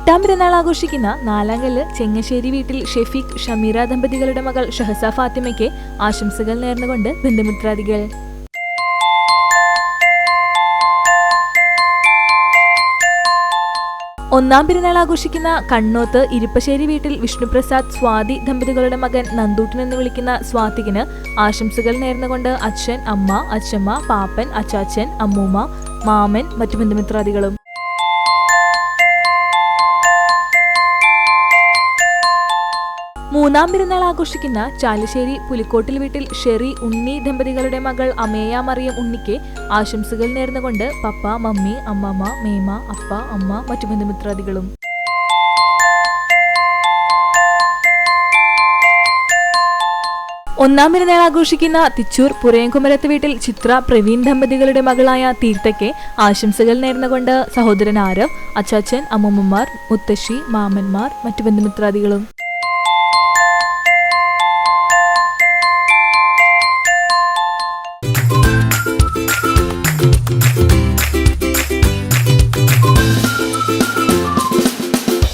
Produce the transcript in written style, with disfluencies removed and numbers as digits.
8ാം പിറന്നാൾ ആഘോഷിക്കുന്ന നാലാങ്കല്ല് ചെങ്ങശ്ശേരി വീട്ടിൽ ഷെഫീഖ് ഷമീറ ദമ്പതികളുടെ മകൾ ഷഹസ ഫാത്തിമയ്ക്ക് ആശംസകൾ നേർന്നുകൊണ്ട് ബന്ധുമിത്രാദികൾ. 1ാം പിറന്നാൾ ആഘോഷിക്കുന്ന കണ്ണോത്ത് ഇരിപ്പശ്ശേരി വീട്ടിൽ വിഷ്ണുപ്രസാദ് സ്വാതി ദമ്പതികളുടെ മകൻ നന്ദൂട്ടൻ എന്ന് വിളിക്കുന്ന സ്വാതികിന് ആശംസകൾ നേർന്നുകൊണ്ട് അച്ഛൻ, അമ്മ, അച്ഛമ്മ, പാപ്പൻ, അച്ചാച്ചൻ, അമ്മൂമ്മ, മാമൻ, മറ്റു ബന്ധുമിത്രാദികളും. 3ാം പിറന്നാൾ ആഘോഷിക്കുന്ന ചാലശ്ശേരി പുലിക്കോട്ടിൽ വീട്ടിൽ ഷെറി ഉണ്ണി ദമ്പതികളുടെ മകൾ അമേയ മറിയം ഉണ്ണിക്ക് ആശംസകൾ നേർന്നുകൊണ്ട് പപ്പ, മമ്മി, അമ്മമ്മ, മേമ, അപ്പ, അമ്മ, മറ്റു ബന്ധുമിത്രാദികളും. 1ാം പിറന്നാൾ ആഘോഷിക്കുന്ന തിച്ചൂർ പുരയംകുമരത്ത് വീട്ടിൽ ചിത്ര പ്രവീൺ ദമ്പതികളുടെ മകളായ തീർത്ഥയ്ക്ക് ആശംസകൾ നേർന്നുകൊണ്ട് സഹോദരൻ ആരവ്, അച്ചാച്ചൻ, അമ്മൂമ്മമാർ, മുത്തശ്ശി, മാമന്മാർ, മറ്റു ബന്ധുമിത്രാദികളും.